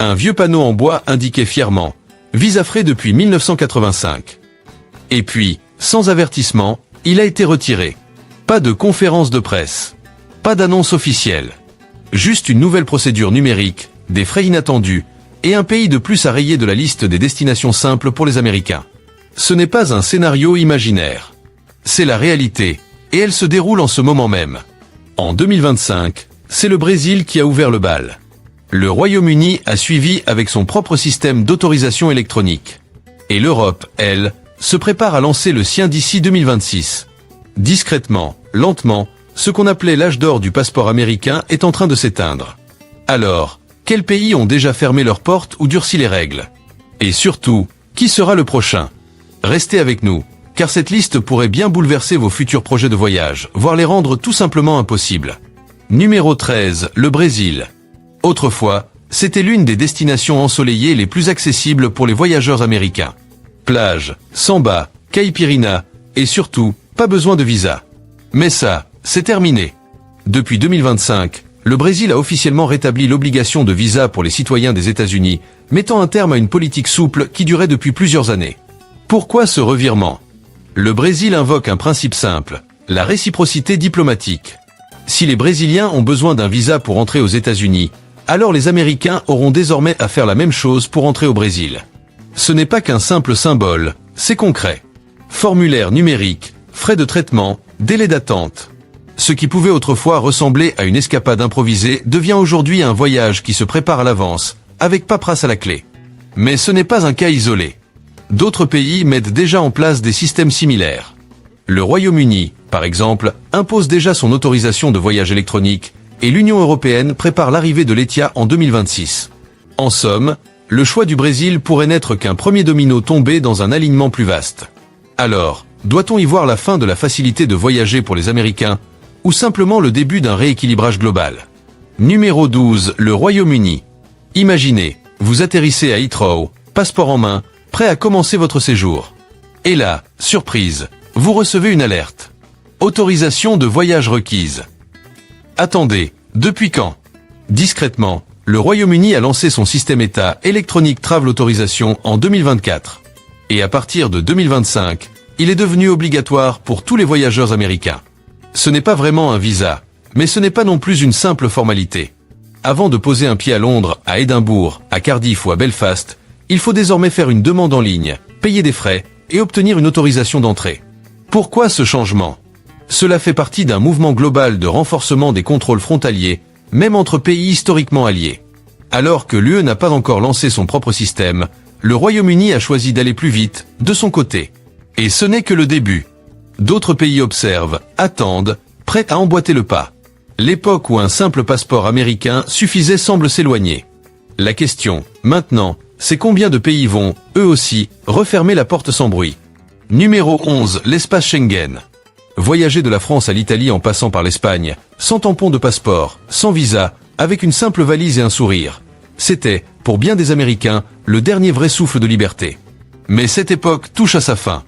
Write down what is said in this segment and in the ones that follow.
Un vieux panneau en bois indiquait fièrement « Visa frais depuis 1985 ». Et puis, sans avertissement, il a été retiré. Pas de conférence de presse. Pas d'annonce officielle. Juste une nouvelle procédure numérique, des frais inattendus, et un pays de plus à rayer de la liste des destinations simples pour les Américains. Ce n'est pas un scénario imaginaire. C'est la réalité, et elle se déroule en ce moment même. En 2025, c'est le Brésil qui a ouvert le bal. Le Royaume-Uni a suivi avec son propre système d'autorisation électronique. Et l'Europe, elle, se prépare à lancer le sien d'ici 2026. Discrètement, lentement, ce qu'on appelait l'âge d'or du passeport américain est en train de s'éteindre. Alors, quels pays ont déjà fermé leurs portes ou durci les règles? Et surtout, qui sera le prochain? Restez avec nous, car cette liste pourrait bien bouleverser vos futurs projets de voyage, voire les rendre tout simplement impossibles. Numéro 13, le Brésil. Autrefois, c'était l'une des destinations ensoleillées les plus accessibles pour les voyageurs américains. Plage, samba, caipirinha, et surtout, pas besoin de visa. Mais ça, c'est terminé. Depuis 2025, le Brésil a officiellement rétabli l'obligation de visa pour les citoyens des États-Unis, mettant un terme à une politique souple qui durait depuis plusieurs années. Pourquoi ce revirement? Le Brésil invoque un principe simple, la réciprocité diplomatique. Si les Brésiliens ont besoin d'un visa pour entrer aux États-Unis, alors les Américains auront désormais à faire la même chose pour entrer au Brésil. Ce n'est pas qu'un simple symbole, c'est concret. Formulaire numérique, frais de traitement, délai d'attente. Ce qui pouvait autrefois ressembler à une escapade improvisée devient aujourd'hui un voyage qui se prépare à l'avance, avec paperasse à la clé. Mais ce n'est pas un cas isolé. D'autres pays mettent déjà en place des systèmes similaires. Le Royaume-Uni, par exemple, impose déjà son autorisation de voyage électronique, et l'Union européenne prépare l'arrivée de l'ETIA en 2026. En somme, le choix du Brésil pourrait n'être qu'un premier domino tombé dans un alignement plus vaste. Alors, doit-on y voir la fin de la facilité de voyager pour les Américains, ou simplement le début d'un rééquilibrage global? Numéro 12, le Royaume-Uni. Imaginez, vous atterrissez à Heathrow, passeport en main, prêt à commencer votre séjour. Et là, surprise, vous recevez une alerte. Autorisation de voyage requise. Attendez, depuis quand? Discrètement, le Royaume-Uni a lancé son système État Electronic Travel Authorization en 2024. Et à partir de 2025, il est devenu obligatoire pour tous les voyageurs américains. Ce n'est pas vraiment un visa, mais ce n'est pas non plus une simple formalité. Avant de poser un pied à Londres, à Édimbourg, à Cardiff ou à Belfast, il faut désormais faire une demande en ligne, payer des frais et obtenir une autorisation d'entrée. Pourquoi ce changement? Cela fait partie d'un mouvement global de renforcement des contrôles frontaliers, même entre pays historiquement alliés. Alors que l'UE n'a pas encore lancé son propre système, le Royaume-Uni a choisi d'aller plus vite, de son côté. Et ce n'est que le début. D'autres pays observent, attendent, prêts à emboîter le pas. L'époque où un simple passeport américain suffisait semble s'éloigner. La question, maintenant, c'est combien de pays vont, eux aussi, refermer la porte sans bruit. Numéro 11, l'espace Schengen. Voyager de la France à l'Italie en passant par l'Espagne, sans tampon de passeport, sans visa, avec une simple valise et un sourire. C'était, pour bien des Américains, le dernier vrai souffle de liberté. Mais cette époque touche à sa fin.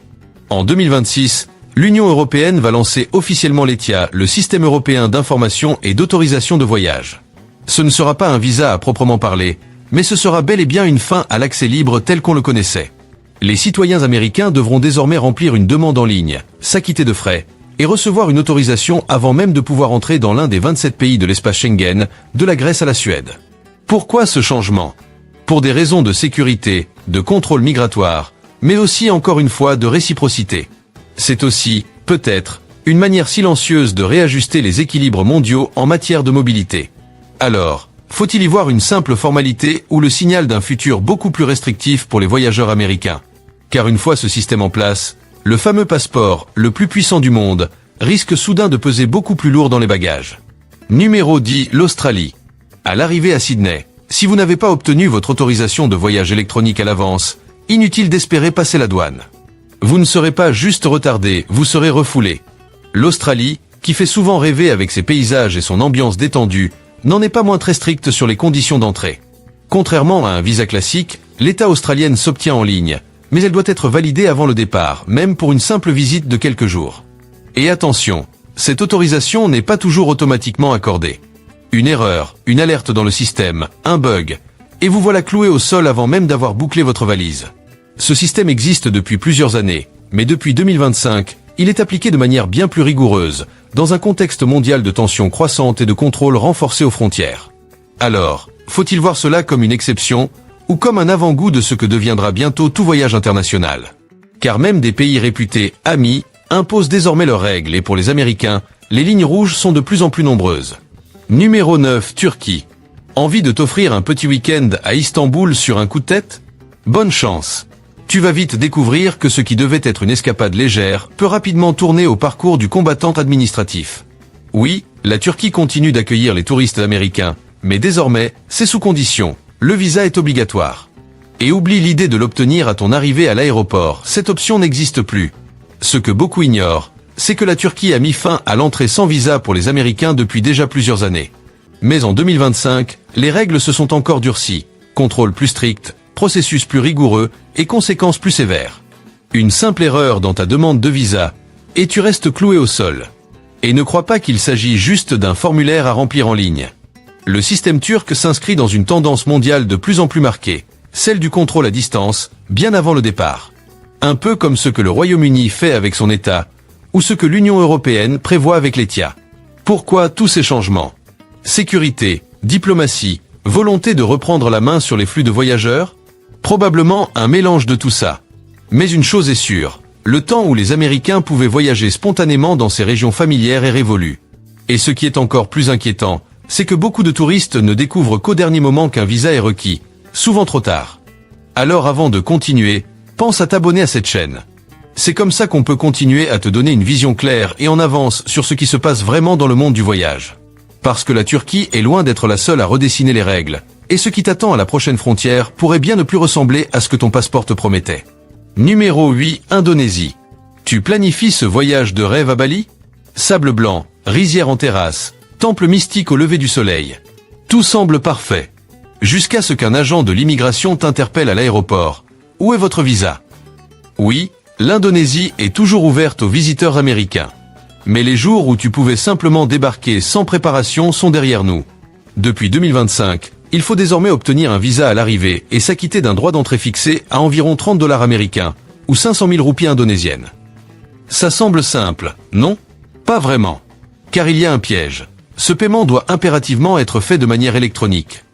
En 2026, l'Union européenne va lancer officiellement l'ETIA, le système européen d'information et d'autorisation de voyage. Ce ne sera pas un visa à proprement parler, mais ce sera bel et bien une fin à l'accès libre tel qu'on le connaissait. Les citoyens américains devront désormais remplir une demande en ligne, s'acquitter de frais, et recevoir une autorisation avant même de pouvoir entrer dans l'un des 27 pays de l'espace Schengen, de la Grèce à la Suède. Pourquoi ce changement? Pour des raisons de sécurité, de contrôle migratoire, mais aussi encore une fois de réciprocité. C'est aussi, peut-être, une manière silencieuse de réajuster les équilibres mondiaux en matière de mobilité. Alors, faut-il y voir une simple formalité ou le signal d'un futur beaucoup plus restrictif pour les voyageurs américains? Car une fois ce système en place, le fameux passeport, le plus puissant du monde, risque soudain de peser beaucoup plus lourd dans les bagages. Numéro 10, l'Australie. À l'arrivée à Sydney, si vous n'avez pas obtenu votre autorisation de voyage électronique à l'avance, inutile d'espérer passer la douane. Vous ne serez pas juste retardé, vous serez refoulé. L'Australie, qui fait souvent rêver avec ses paysages et son ambiance détendue, n'en est pas moins très stricte sur les conditions d'entrée. Contrairement à un visa classique, l'État australienne s'obtient en ligne, mais elle doit être validée avant le départ, même pour une simple visite de quelques jours. Et attention, cette autorisation n'est pas toujours automatiquement accordée. Une erreur, une alerte dans le système, un bug, Et vous voilà cloué au sol avant même d'avoir bouclé votre valise. Ce système existe depuis plusieurs années, mais depuis 2025, il est appliqué de manière bien plus rigoureuse, dans un contexte mondial de tensions croissantes et de contrôles renforcés aux frontières. Alors, faut-il voir cela comme une exception, ou comme un avant-goût de ce que deviendra bientôt tout voyage international? Car même des pays réputés amis imposent désormais leurs règles et pour les Américains, les lignes rouges sont de plus en plus nombreuses. Numéro 9, Turquie. Envie de t'offrir un petit week-end à Istanbul sur un coup de tête? Bonne chance. Tu vas vite découvrir que ce qui devait être une escapade légère peut rapidement tourner au parcours du combattant administratif. Oui, la Turquie continue d'accueillir les touristes américains, mais désormais, c'est sous condition. Le visa est obligatoire. Et oublie l'idée de l'obtenir à ton arrivée à l'aéroport, cette option n'existe plus. Ce que beaucoup ignorent, c'est que la Turquie a mis fin à l'entrée sans visa pour les Américains depuis déjà plusieurs années. Mais en 2025, les règles se sont encore durcies, contrôle plus strict, processus plus rigoureux et conséquences plus sévères. Une simple erreur dans ta demande de visa, et tu restes cloué au sol. Et ne crois pas qu'il s'agit juste d'un formulaire à remplir en ligne. Le système turc s'inscrit dans une tendance mondiale de plus en plus marquée, celle du contrôle à distance, bien avant le départ. Un peu comme ce que le Royaume-Uni fait avec son État, ou ce que l'Union européenne prévoit avec l'ETIA. Pourquoi tous ces changements? Sécurité, diplomatie, volonté de reprendre la main sur les flux de voyageurs? Probablement un mélange de tout ça. Mais une chose est sûre, le temps où les Américains pouvaient voyager spontanément dans ces régions familières est révolu. Et ce qui est encore plus inquiétant, c'est que beaucoup de touristes ne découvrent qu'au dernier moment qu'un visa est requis, souvent trop tard. Alors avant de continuer, pense à t'abonner à cette chaîne. C'est comme ça qu'on peut continuer à te donner une vision claire et en avance sur ce qui se passe vraiment dans le monde du voyage. Parce que la Turquie est loin d'être la seule à redessiner les règles, et ce qui t'attend à la prochaine frontière pourrait bien ne plus ressembler à ce que ton passeport te promettait. Numéro 8, Indonésie. Tu planifies ce voyage de rêve à Bali? Sable blanc, rizière en terrasse, temple mystique au lever du soleil. Tout semble parfait. Jusqu'à ce qu'un agent de l'immigration t'interpelle à l'aéroport. Où est votre visa? Oui, l'Indonésie est toujours ouverte aux visiteurs américains. Mais les jours où tu pouvais simplement débarquer sans préparation sont derrière nous. Depuis 2025, il faut désormais obtenir un visa à l'arrivée et s'acquitter d'un droit d'entrée fixé à environ 30 $ américains, ou 500 000 roupies indonésiennes. Ça semble simple, non? Pas vraiment. Car il y a un piège. Ce paiement doit impérativement être fait de manière électronique.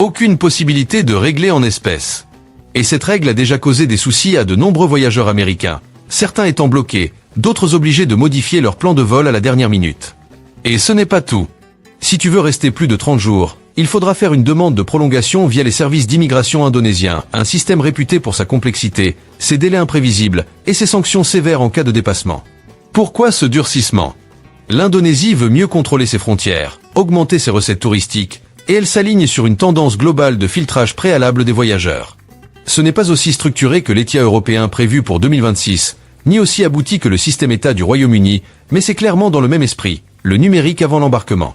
Aucune possibilité de régler en espèces. Et cette règle a déjà causé des soucis à de nombreux voyageurs américains, certains étant bloqués, d'autres obligés de modifier leur plan de vol à la dernière minute. Et ce n'est pas tout. Si tu veux rester plus de 30 jours, il faudra faire une demande de prolongation via les services d'immigration indonésiens, un système réputé pour sa complexité, ses délais imprévisibles et ses sanctions sévères en cas de dépassement. Pourquoi ce durcissement? L'Indonésie veut mieux contrôler ses frontières, augmenter ses recettes touristiques, et elle s'aligne sur une tendance globale de filtrage préalable des voyageurs. Ce n'est pas aussi structuré que l'ETIA européen prévu pour 2026, ni aussi abouti que le système État du Royaume-Uni, mais c'est clairement dans le même esprit, le numérique avant l'embarquement.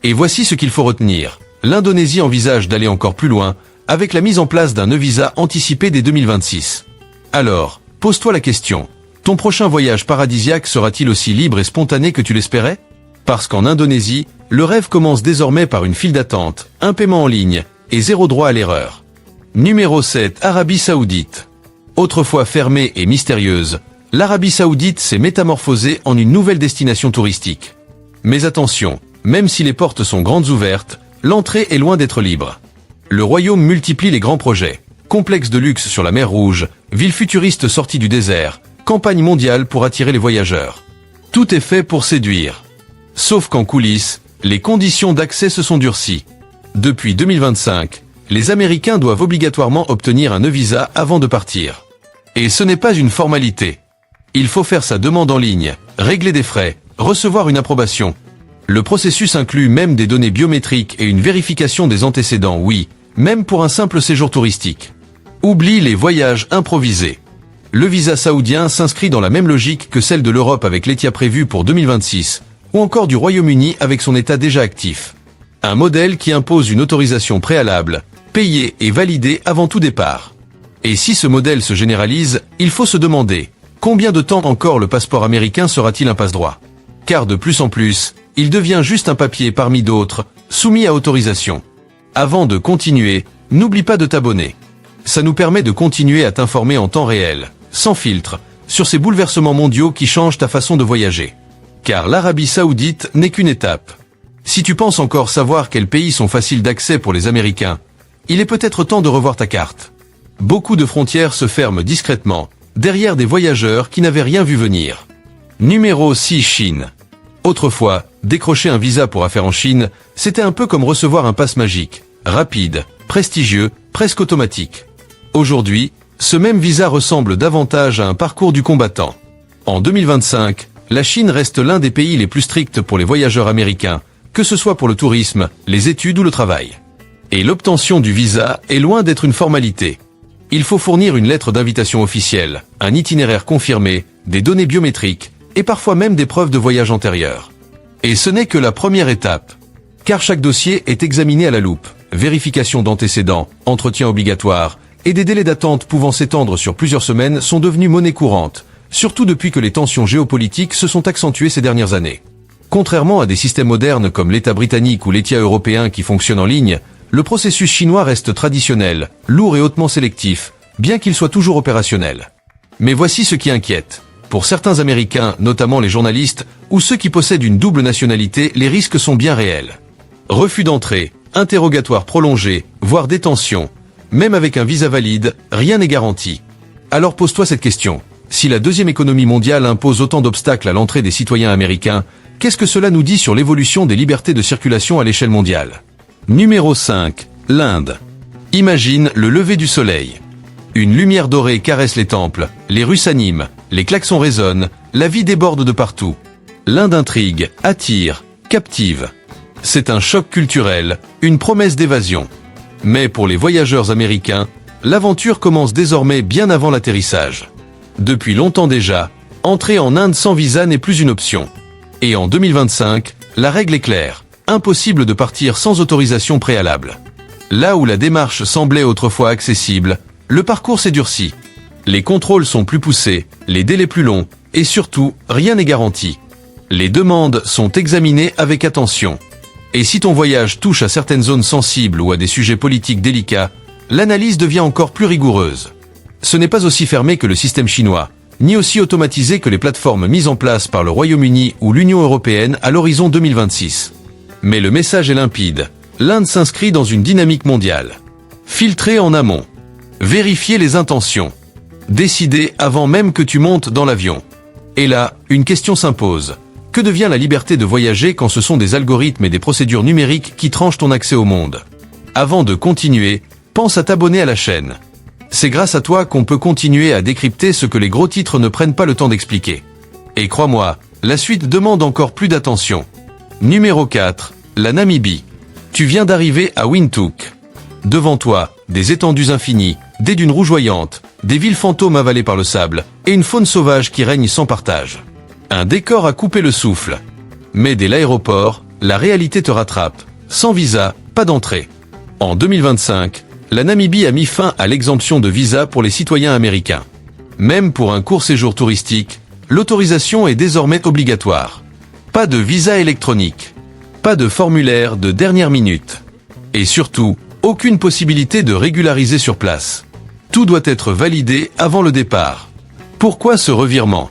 Et voici ce qu'il faut retenir. L'Indonésie envisage d'aller encore plus loin, avec la mise en place d'un e-visa anticipé dès 2026. Alors, pose-toi la question, ton prochain voyage paradisiaque sera-t-il aussi libre et spontané que tu l'espérais? Parce qu'en Indonésie, le rêve commence désormais par une file d'attente, un paiement en ligne, et zéro droit à l'erreur. Numéro 7, Arabie Saoudite. Autrefois fermée et mystérieuse, l'Arabie Saoudite s'est métamorphosée en une nouvelle destination touristique. Mais attention, même si les portes sont grandes ouvertes, l'entrée est loin d'être libre. Le royaume multiplie les grands projets. Complexe de luxe sur la mer Rouge, ville futuriste sortie du désert, campagne mondiale pour attirer les voyageurs. Tout est fait pour séduire. Sauf qu'en coulisses, les conditions d'accès se sont durcies. Depuis 2025, les Américains doivent obligatoirement obtenir un e-visa avant de partir. Et ce n'est pas une formalité. Il faut faire sa demande en ligne, régler des frais, recevoir une approbation. Le processus inclut même des données biométriques et une vérification des antécédents, oui, même pour un simple séjour touristique. Oublie les voyages improvisés. Le visa saoudien s'inscrit dans la même logique que celle de l'Europe avec l'ETIA prévu pour 2026, ou encore du Royaume-Uni avec son État déjà actif. Un modèle qui impose une autorisation préalable, payée et validée avant tout départ. Et si ce modèle se généralise, il faut se demander, combien de temps encore le passeport américain sera-t-il un passe-droit? Car de plus en plus, il devient juste un papier parmi d'autres, soumis à autorisation. Avant de continuer, n'oublie pas de t'abonner. Ça nous permet de continuer à t'informer en temps réel, sans filtre, sur ces bouleversements mondiaux qui changent ta façon de voyager. Car l'Arabie Saoudite n'est qu'une étape. Si tu penses encore savoir quels pays sont faciles d'accès pour les Américains, il est peut-être temps de revoir ta carte. Beaucoup de frontières se ferment discrètement, derrière des voyageurs qui n'avaient rien vu venir. Numéro 6, Chine. Autrefois, décrocher un visa pour affaires en Chine, c'était un peu comme recevoir un pass magique, rapide, prestigieux, presque automatique. Aujourd'hui, ce même visa ressemble davantage à un parcours du combattant. En 2025, la Chine reste l'un des pays les plus stricts pour les voyageurs américains, que ce soit pour le tourisme, les études ou le travail. Et l'obtention du visa est loin d'être une formalité. Il faut fournir une lettre d'invitation officielle, un itinéraire confirmé, des données biométriques, et parfois même des preuves de voyage antérieurs. Et ce n'est que la première étape. Car chaque dossier est examiné à la loupe, vérification d'antécédents, entretien obligatoire, et des délais d'attente pouvant s'étendre sur plusieurs semaines sont devenus monnaie courante, surtout depuis que les tensions géopolitiques se sont accentuées ces dernières années. Contrairement à des systèmes modernes comme l'État britannique ou l'État européen qui fonctionnent en ligne, le processus chinois reste traditionnel, lourd et hautement sélectif, bien qu'il soit toujours opérationnel. Mais voici ce qui inquiète. Pour certains Américains, notamment les journalistes, ou ceux qui possèdent une double nationalité, les risques sont bien réels. Refus d'entrée, interrogatoire prolongé, voire détention. Même avec un visa valide, rien n'est garanti. Alors pose-toi cette question. Si la deuxième économie mondiale impose autant d'obstacles à l'entrée des citoyens américains, qu'est-ce que cela nous dit sur l'évolution des libertés de circulation à l'échelle mondiale ? Numéro 5. L'Inde. Imagine le lever du soleil. Une lumière dorée caresse les temples, les rues s'animent, les klaxons résonnent, la vie déborde de partout. L'Inde intrigue, attire, captive. C'est un choc culturel, une promesse d'évasion. Mais pour les voyageurs américains, l'aventure commence désormais bien avant l'atterrissage. Depuis longtemps déjà, entrer en Inde sans visa n'est plus une option. Et en 2025, la règle est claire. Impossible de partir sans autorisation préalable. Là où la démarche semblait autrefois accessible, le parcours s'est durci. Les contrôles sont plus poussés, les délais plus longs, et surtout, rien n'est garanti. Les demandes sont examinées avec attention. Et si ton voyage touche à certaines zones sensibles ou à des sujets politiques délicats, l'analyse devient encore plus rigoureuse. Ce n'est pas aussi fermé que le système chinois, ni aussi automatisé que les plateformes mises en place par le Royaume-Uni ou l'Union européenne à l'horizon 2026. Mais le message est limpide. L'Inde s'inscrit dans une dynamique mondiale. Filtrer en amont. Vérifier les intentions. Décider avant même que tu montes dans l'avion. Et là, une question s'impose. Que devient la liberté de voyager quand ce sont des algorithmes et des procédures numériques qui tranchent ton accès au monde ? Avant de continuer, pense à t'abonner à la chaîne. C'est grâce à toi qu'on peut continuer à décrypter ce que les gros titres ne prennent pas le temps d'expliquer. Et crois-moi, la suite demande encore plus d'attention. Numéro 4. La Namibie. Tu viens d'arriver à Windhoek. Devant toi, des étendues infinies, des dunes rougeoyantes, des villes fantômes avalées par le sable, et une faune sauvage qui règne sans partage. Un décor à couper le souffle. Mais dès l'aéroport, la réalité te rattrape. Sans visa, pas d'entrée. En 2025, la Namibie a mis fin à l'exemption de visa pour les citoyens américains. Même pour un court séjour touristique, l'autorisation est désormais obligatoire. Pas de visa électronique. Pas de formulaire de dernière minute. Et surtout, aucune possibilité de régulariser sur place. Tout doit être validé avant le départ. Pourquoi ce revirement ?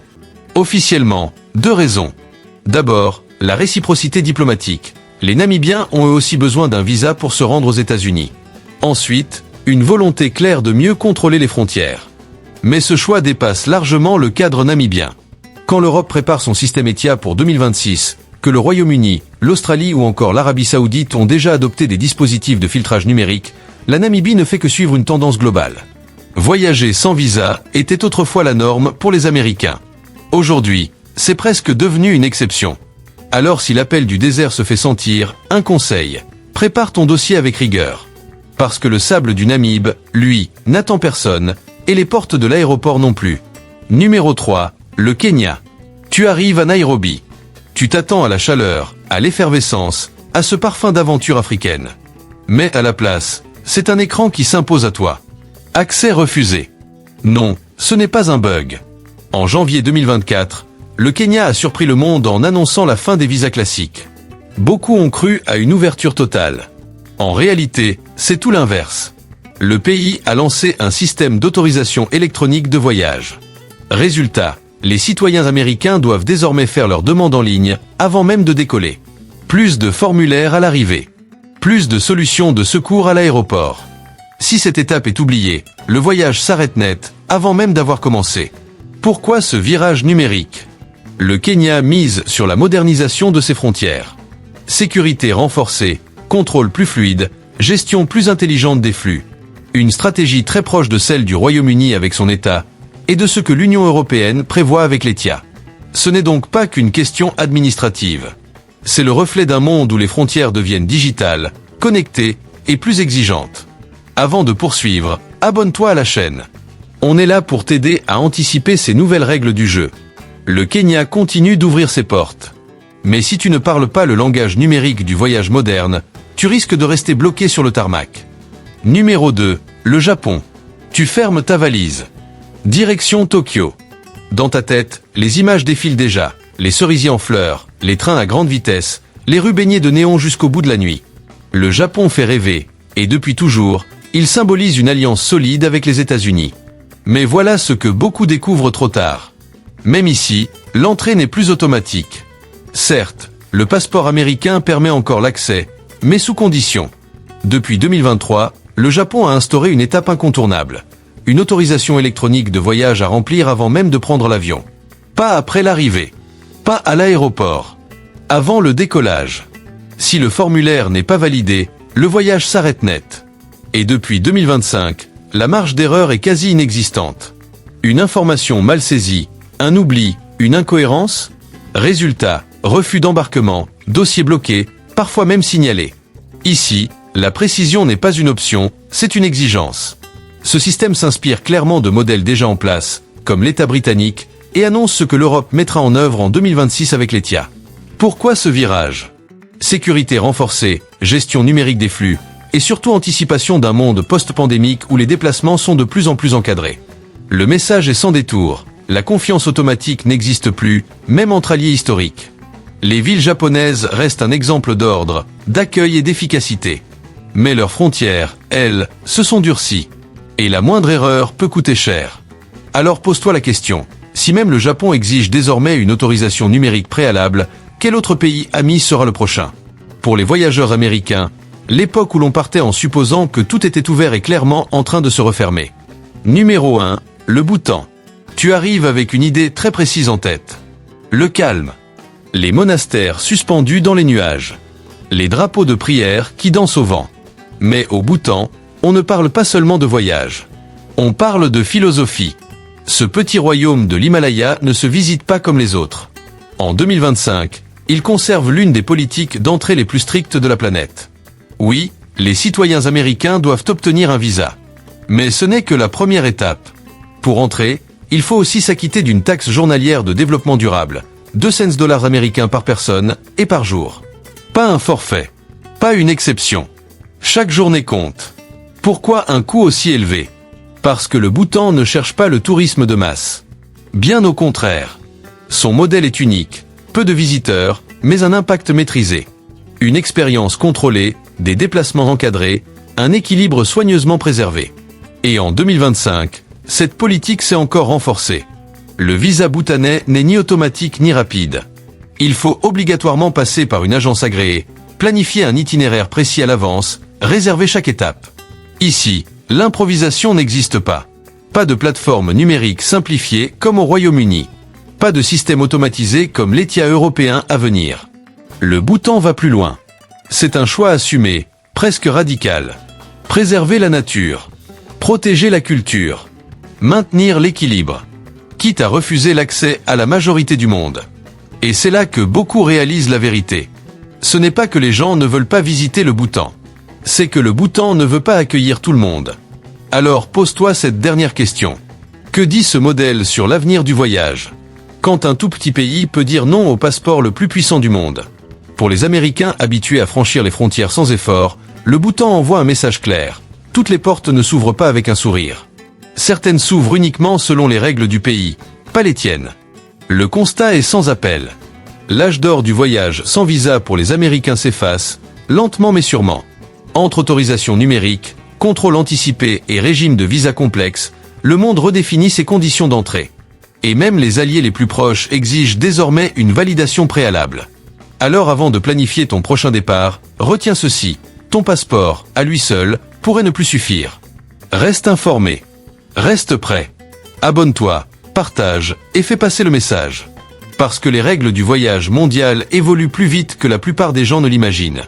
Officiellement, 2 raisons. D'abord, la réciprocité diplomatique. Les Namibiens ont eux aussi besoin d'un visa pour se rendre aux États-Unis. Ensuite, une volonté claire de mieux contrôler les frontières. Mais ce choix dépasse largement le cadre namibien. Quand l'Europe prépare son système ETIA pour 2026, que le Royaume-Uni, l'Australie ou encore l'Arabie Saoudite ont déjà adopté des dispositifs de filtrage numérique, la Namibie ne fait que suivre une tendance globale. Voyager sans visa était autrefois la norme pour les Américains. Aujourd'hui, c'est presque devenu une exception. Alors si l'appel du désert se fait sentir, un conseil, prépare ton dossier avec rigueur. Parce que le sable du Namib, lui, n'attend personne, et les portes de l'aéroport non plus. Numéro 3, le Kenya. Tu arrives à Nairobi. Tu t'attends à la chaleur, à l'effervescence, à ce parfum d'aventure africaine. Mais à la place, c'est un écran qui s'impose à toi. Accès refusé. Non, ce n'est pas un bug. En janvier 2024, le Kenya a surpris le monde en annonçant la fin des visas classiques. Beaucoup ont cru à une ouverture totale. En réalité, c'est tout l'inverse. Le pays a lancé un système d'autorisation électronique de voyage. Résultat, les citoyens américains doivent désormais faire leur demande en ligne avant même de décoller. Plus de formulaires à l'arrivée. Plus de solutions de secours à l'aéroport. Si cette étape est oubliée, le voyage s'arrête net, avant même d'avoir commencé. Pourquoi ce virage numérique? Le Kenya mise sur la modernisation de ses frontières. Sécurité renforcée, contrôle plus fluide, gestion plus intelligente des flux. Une stratégie très proche de celle du Royaume-Uni avec son État, et de ce que l'Union européenne prévoit avec l'ETIA. Ce n'est donc pas qu'une question administrative. C'est le reflet d'un monde où les frontières deviennent digitales, connectées et plus exigeantes. Avant de poursuivre, abonne-toi à la chaîne. On est là pour t'aider à anticiper ces nouvelles règles du jeu. Le Kenya continue d'ouvrir ses portes. Mais si tu ne parles pas le langage numérique du voyage moderne, tu risques de rester bloqué sur le tarmac. Numéro 2, le Japon. Tu fermes ta valise. Direction Tokyo. Dans ta tête, les images défilent déjà. Les cerisiers en fleurs, les trains à grande vitesse, les rues baignées de néon jusqu'au bout de la nuit. Le Japon fait rêver, et depuis toujours, il symbolise une alliance solide avec les États-Unis. Mais voilà ce que beaucoup découvrent trop tard. Même ici, l'entrée n'est plus automatique. Certes, le passeport américain permet encore l'accès, mais sous condition. Depuis 2023, le Japon a instauré une étape incontournable. Une autorisation électronique de voyage à remplir avant même de prendre l'avion. Pas après l'arrivée. Pas à l'aéroport. Avant le décollage. Si le formulaire n'est pas validé, le voyage s'arrête net. Et depuis 2025, la marge d'erreur est quasi inexistante. Une information mal saisie, un oubli, une incohérence? Résultat, refus d'embarquement, dossier bloqué, parfois même signalé. Ici, la précision n'est pas une option, c'est une exigence. Ce système s'inspire clairement de modèles déjà en place, comme l'État britannique, et annonce ce que l'Europe mettra en œuvre en 2026 avec l'ETIA. Pourquoi ce virage? Sécurité renforcée, gestion numérique des flux, et surtout anticipation d'un monde post-pandémique où les déplacements sont de plus en plus encadrés. Le message est sans détour, la confiance automatique n'existe plus, même entre alliés historiques. Les villes japonaises restent un exemple d'ordre, d'accueil et d'efficacité. Mais leurs frontières, elles, se sont durcies. Et la moindre erreur peut coûter cher. Alors pose-toi la question, si même le Japon exige désormais une autorisation numérique préalable, quel autre pays ami sera le prochain? Pour les voyageurs américains, l'époque où l'on partait en supposant que tout était ouvert est clairement en train de se refermer. Numéro 1, le Bhoutan. Tu arrives avec une idée très précise en tête. Le calme. Les monastères suspendus dans les nuages. Les drapeaux de prière qui dansent au vent. Mais au Bhoutan, on ne parle pas seulement de voyage. On parle de philosophie. Ce petit royaume de l'Himalaya ne se visite pas comme les autres. En 2025, il conserve l'une des politiques d'entrée les plus strictes de la planète. Oui, les citoyens américains doivent obtenir un visa. Mais ce n'est que la première étape. Pour entrer, il faut aussi s'acquitter d'une taxe journalière de développement durable, 2 cents dollars américains par personne et par jour. Pas un forfait. Pas une exception. Chaque journée compte. Pourquoi un coût aussi élevé? Parce que le Bhoutan ne cherche pas le tourisme de masse. Bien au contraire. Son modèle est unique, peu de visiteurs, mais un impact maîtrisé. Une expérience contrôlée, des déplacements encadrés, un équilibre soigneusement préservé. Et en 2025, cette politique s'est encore renforcée. Le visa bhoutanais n'est ni automatique ni rapide. Il faut obligatoirement passer par une agence agréée, planifier un itinéraire précis à l'avance, réserver chaque étape. Ici, l'improvisation n'existe pas. Pas de plateforme numérique simplifiée comme au Royaume-Uni. Pas de système automatisé comme l'ETIA européen à venir. Le Bhoutan va plus loin. C'est un choix assumé, presque radical. Préserver la nature. Protéger la culture. Maintenir l'équilibre. Quitte à refuser l'accès à la majorité du monde. Et c'est là que beaucoup réalisent la vérité. Ce n'est pas que les gens ne veulent pas visiter le Bhoutan. C'est que le Bhoutan ne veut pas accueillir tout le monde. Alors pose-toi cette dernière question. Que dit ce modèle sur l'avenir du voyage? Quand un tout petit pays peut dire non au passeport le plus puissant du monde? Pour les Américains habitués à franchir les frontières sans effort, le Bhoutan envoie un message clair. Toutes les portes ne s'ouvrent pas avec un sourire. Certaines s'ouvrent uniquement selon les règles du pays, pas les tiennes. Le constat est sans appel. L'âge d'or du voyage sans visa pour les Américains s'efface, lentement mais sûrement. Entre autorisation numérique, contrôle anticipé et régime de visa complexe, le monde redéfinit ses conditions d'entrée. Et même les alliés les plus proches exigent désormais une validation préalable. Alors avant de planifier ton prochain départ, retiens ceci, ton passeport, à lui seul, pourrait ne plus suffire. Reste informé. Reste prêt. Abonne-toi, partage et fais passer le message. Parce que les règles du voyage mondial évoluent plus vite que la plupart des gens ne l'imaginent.